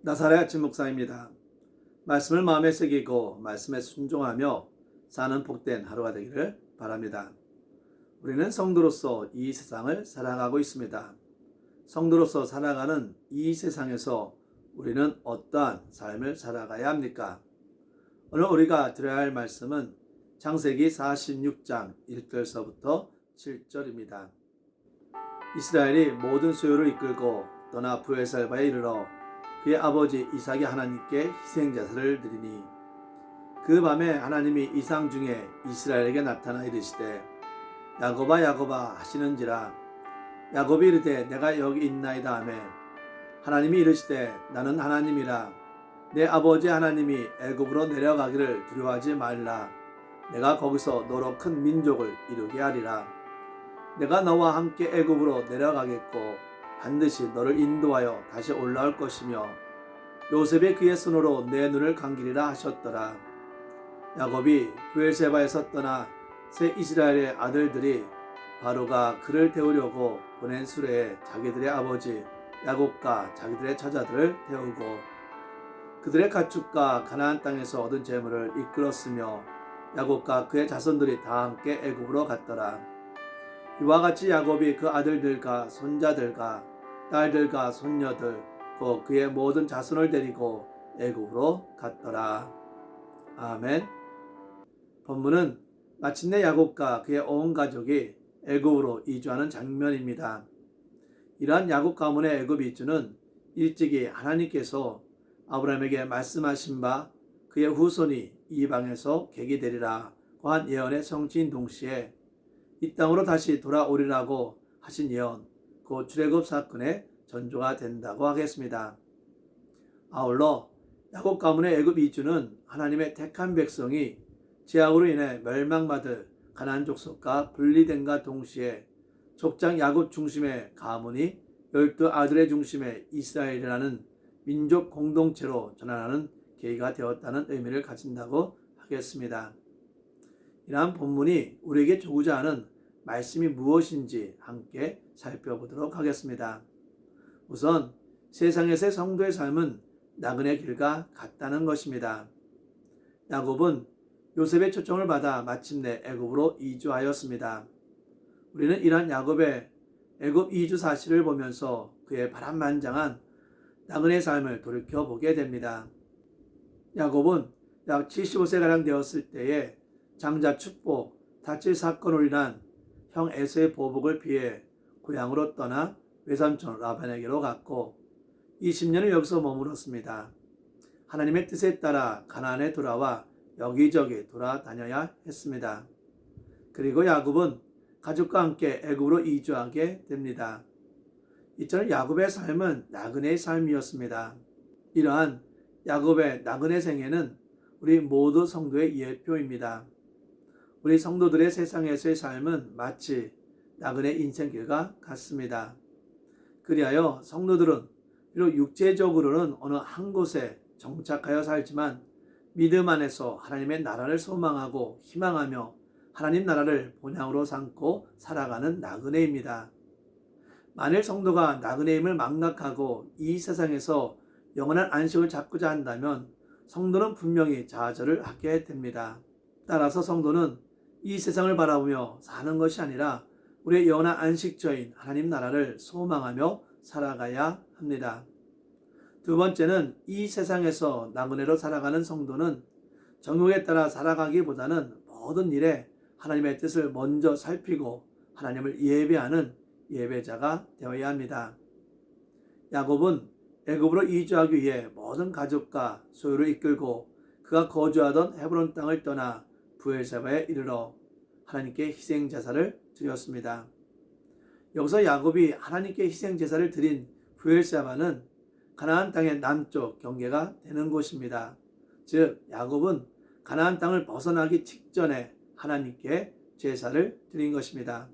나사렛 아침 목사입니다. 말씀을 마음에 새기고 말씀에 순종하며 사는 복된 하루가 되기를 바랍니다. 우리는 성도로서 이 세상을 살아가고 있습니다. 성도로서 살아가는 이 세상에서 우리는 어떠한 삶을 살아가야 합니까? 오늘 우리가 들어야 할 말씀은 창세기 46장 1절서부터 7절입니다. 이스라엘이 모든 소유를 이끌고 떠나 브엘사바에 이르러 그의 아버지 이삭이 하나님께 희생제사를 드리니 그 밤에 하나님이 이상 중에 이스라엘에게 나타나 이르시되 야곱아 야곱아 하시는지라. 야곱이 이르되 내가 여기 있나이다 하매 하나님이 이르시되 나는 하나님이라. 내 아버지 하나님이 애굽으로 내려가기를 두려워하지 말라. 내가 거기서 너로 큰 민족을 이루게 하리라. 내가 너와 함께 애굽으로 내려가겠고 반드시 너를 인도하여 다시 올라올 것이며 요셉이 그의 손으로 내 눈을 감기리라 하셨더라. 야곱이 브엘세바에서 떠나 새 이스라엘의 아들들이 바로가 그를 태우려고 보낸 수레에 자기들의 아버지 야곱과 자기들의 처자들을 태우고 그들의 가축과 가나안 땅에서 얻은 재물을 이끌었으며 야곱과 그의 자손들이 다 함께 애굽으로 갔더라. 이와 같이 야곱이 그 아들들과 손자들과 딸들과 손녀들 곧 그의 모든 자손을 데리고 애굽으로 갔더라. 아멘. 본문은 마침내 야곱과 그의 온 가족이 애굽으로 이주하는 장면입니다. 이러한 야곱 가문의 애굽 이주는 일찍이 하나님께서 아브라함에게 말씀하신 바 그의 후손이 이방에서 객이 되리라고 한 예언의 성취인 동시에 이 땅으로 다시 돌아오리라고 하신 예언, 그 출애굽 사건의 전조가 된다고 하겠습니다. 아울러 야곱 가문의 애굽 이주는 하나님의 택한 백성이 죄악으로 인해 멸망받을 가나안 족속과 분리된과 동시에 족장 야곱 중심의 가문이 12아들의 중심의 이스라엘이라는 민족 공동체로 전환하는 계기가 되었다는 의미를 가진다고 하겠습니다. 이러한 본문이 우리에게 주고자 하는 말씀이 무엇인지 함께 살펴보도록 하겠습니다. 우선 세상에서의 성도의 삶은 나그네 길과 같다는 것입니다. 야곱은 요셉의 초청을 받아 마침내 애굽으로 이주하였습니다. 우리는 이러한 야곱의 애굽 이주 사실을 보면서 그의 바람만장한 나그네 삶을 돌이켜보게 됩니다. 야곱은 약 75세가량 되었을 때에 장자 축복, 다칠 사건으로 인한 형 에서의 보복을 피해 고향으로 떠나 외삼촌 라반에게로 갔고 20년을 여기서 머물었습니다. 하나님의 뜻에 따라 가나안에 돌아와 여기저기 돌아다녀야 했습니다. 그리고 야곱은 가족과 함께 애굽으로 이주하게 됩니다. 이처럼 야곱의 삶은 나그네의 삶이었습니다. 이러한 야곱의 나그네 생애는 우리 모두 성도의 예표입니다. 우리 성도들의 세상에서의 삶은 마치 나그네 인생길과 같습니다. 그리하여 성도들은 비록 육체적으로는 어느 한 곳에 정착하여 살지만 믿음 안에서 하나님의 나라를 소망하고 희망하며 하나님 나라를 본향으로 삼고 살아가는 나그네입니다. 만일 성도가 나그네임을 망각하고 이 세상에서 영원한 안식을 찾고자 한다면 성도는 분명히 좌절을 하게 됩니다. 따라서 성도는 이 세상을 바라보며 사는 것이 아니라 우리의 영원한 안식처인 하나님 나라를 소망하며 살아가야 합니다. 두 번째는 이 세상에서 나그네로 살아가는 성도는 정욕에 따라 살아가기보다는 모든 일에 하나님의 뜻을 먼저 살피고 하나님을 예배하는 예배자가 되어야 합니다. 야곱은 애굽으로 이주하기 위해 모든 가족과 소유를 이끌고 그가 거주하던 헤브론 땅을 떠나 브엘세바에 이르러 하나님께 희생제사를 드렸습니다. 여기서 야곱이 하나님께 희생제사를 드린 브엘세바는 가나안 땅의 남쪽 경계가 되는 곳입니다. 즉 야곱은 가나안 땅을 벗어나기 직전에 하나님께 제사를 드린 것입니다.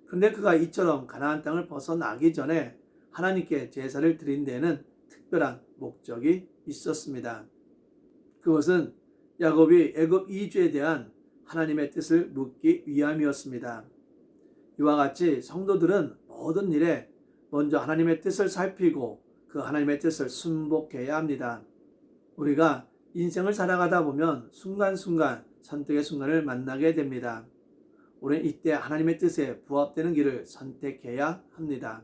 그런데 그가 이처럼 가나안 땅을 벗어나기 전에 하나님께 제사를 드린 데에는 특별한 목적이 있었습니다. 그것은 야곱이 애굽 이주에 대한 하나님의 뜻을 묻기 위함이었습니다. 이와 같이 성도들은 모든 일에 먼저 하나님의 뜻을 살피고 그 하나님의 뜻을 순복해야 합니다. 우리가 인생을 살아가다 보면 순간순간 선택의 순간을 만나게 됩니다. 우리는 이때 하나님의 뜻에 부합되는 길을 선택해야 합니다.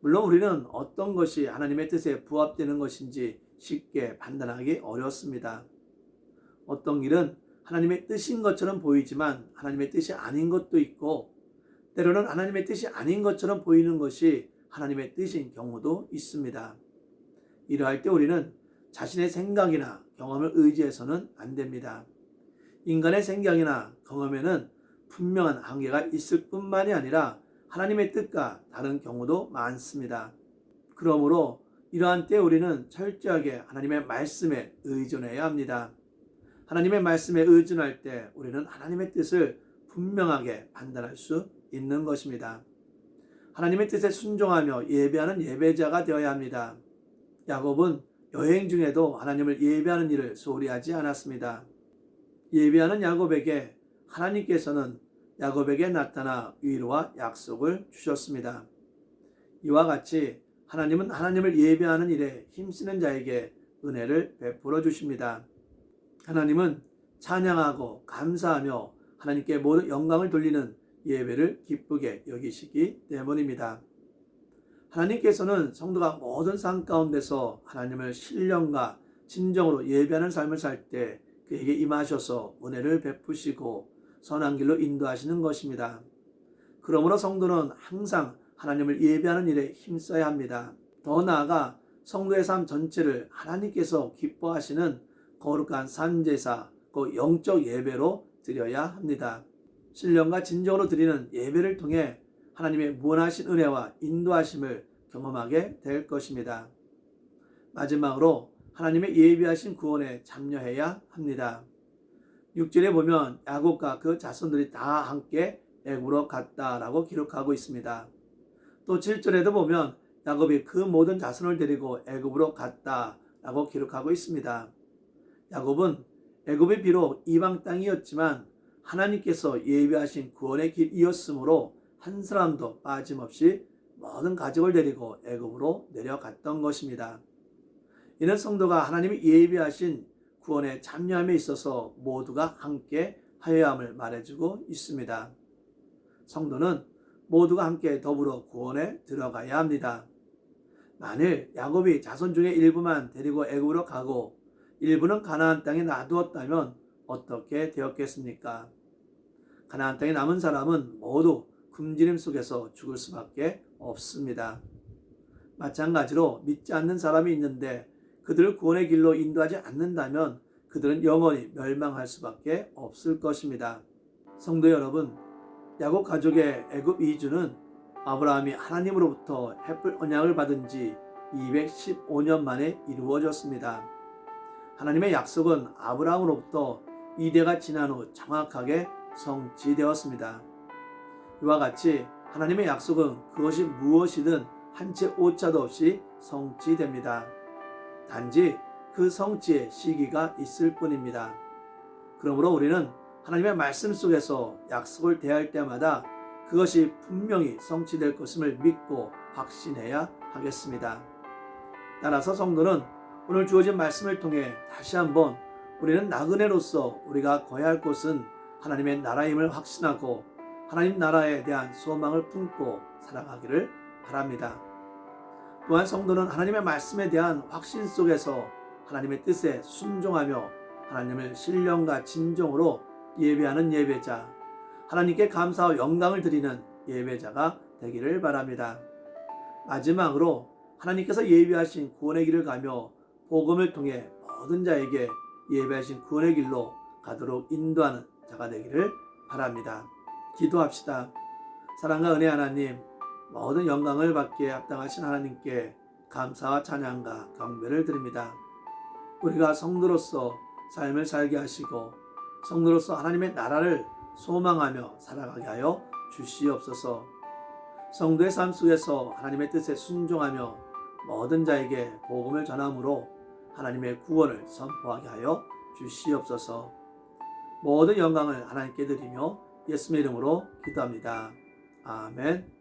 물론 우리는 어떤 것이 하나님의 뜻에 부합되는 것인지 쉽게 판단하기 어렵습니다. 어떤 길은 하나님의 뜻인 것처럼 보이지만 하나님의 뜻이 아닌 것도 있고, 때로는 하나님의 뜻이 아닌 것처럼 보이는 것이 하나님의 뜻인 경우도 있습니다. 이러할 때 우리는 자신의 생각이나 경험을 의지해서는 안 됩니다. 인간의 생각이나 경험에는 분명한 한계가 있을 뿐만이 아니라 하나님의 뜻과 다른 경우도 많습니다. 그러므로 이러한 때 우리는 철저하게 하나님의 말씀에 의존해야 합니다. 하나님의 말씀에 의존할 때 우리는 하나님의 뜻을 분명하게 판단할 수 있는 것입니다. 하나님의 뜻에 순종하며 예배하는 예배자가 되어야 합니다. 야곱은 여행 중에도 하나님을 예배하는 일을 소홀히 하지 않았습니다. 예배하는 야곱에게 하나님께서는 야곱에게 나타나 위로와 약속을 주셨습니다. 이와 같이 하나님은 하나님을 예배하는 일에 힘쓰는 자에게 은혜를 베풀어 주십니다. 하나님은 찬양하고 감사하며 하나님께 모든 영광을 돌리는 예배를 기쁘게 여기시기 때문입니다. 하나님께서는 성도가 모든 삶 가운데서 하나님을 신령과 진정으로 예배하는 삶을 살 때 그에게 임하셔서 은혜를 베푸시고 선한 길로 인도하시는 것입니다. 그러므로 성도는 항상 하나님을 예배하는 일에 힘써야 합니다. 더 나아가 성도의 삶 전체를 하나님께서 기뻐하시는 거룩한 산제사, 그 영적 예배로 드려야 합니다. 신령과 진정으로 드리는 예배를 통해 하나님의 무한하신 은혜와 인도하심을 경험하게 될 것입니다. 마지막으로 하나님의 예비하신 구원에 참여해야 합니다. 6절에 보면 야곱과 그 자손들이 다 함께 애굽으로 갔다라고 기록하고 있습니다. 또 7절에도 보면 야곱이 그 모든 자손을 데리고 애굽으로 갔다라고 기록하고 있습니다. 야곱은 애굽이 비록 이방 땅이었지만 하나님께서 예비하신 구원의 길이었으므로 한 사람도 빠짐없이 모든 가족을 데리고 애굽으로 내려갔던 것입니다. 이는 성도가 하나님이 예비하신 구원에 참여함에 있어서 모두가 함께 하여야 함을 말해주고 있습니다. 성도는 모두가 함께 더불어 구원에 들어가야 합니다. 만일 야곱이 자손 중에 일부만 데리고 애굽으로 가고 일부는 가나안 땅에 놔두었다면 어떻게 되었겠습니까? 가나안 땅에 남은 사람은 모두 굶주림 속에서 죽을 수밖에 없습니다. 마찬가지로 믿지 않는 사람이 있는데 그들을 구원의 길로 인도하지 않는다면 그들은 영원히 멸망할 수밖에 없을 것입니다. 성도 여러분, 야곱 가족의 애굽 이주는 아브라함이 하나님으로부터 햇불 언약을 받은 지 215년 만에 이루어졌습니다. 하나님의 약속은 아브라함으로부터 이대가 지난 후 정확하게 성취되었습니다. 이와 같이 하나님의 약속은 그것이 무엇이든 한 채 오차도 없이 성취됩니다. 단지 그 성취의 시기가 있을 뿐입니다. 그러므로 우리는 하나님의 말씀 속에서 약속을 대할 때마다 그것이 분명히 성취될 것임을 믿고 확신해야 하겠습니다. 따라서 성도는 오늘 주어진 말씀을 통해 다시 한번 우리는 나그네로서 우리가 거해야 할 곳은 하나님의 나라임을 확신하고 하나님 나라에 대한 소망을 품고 살아가기를 바랍니다. 또한 성도는 하나님의 말씀에 대한 확신 속에서 하나님의 뜻에 순종하며 하나님을 신령과 진정으로 예배하는 예배자, 하나님께 감사와 영광을 드리는 예배자가 되기를 바랍니다. 마지막으로 하나님께서 예비하신 구원의 길을 가며 복음을 통해 모든 자에게 예배하신 구원의 길로 가도록 인도하는 자가 되기를 바랍니다. 기도합시다. 사랑과 은혜 하나님, 모든 영광을 받기에 합당하신 하나님께 감사와 찬양과 경배를 드립니다. 우리가 성도로서 삶을 살게 하시고 성도로서 하나님의 나라를 소망하며 살아가게 하여 주시옵소서. 성도의 삶 속에서 하나님의 뜻에 순종하며 모든 자에게 복음을 전함으로 하나님의 구원을 선포하게 하여 주시옵소서. 모든 영광을 하나님께 드리며 예수님의 이름으로 기도합니다. 아멘.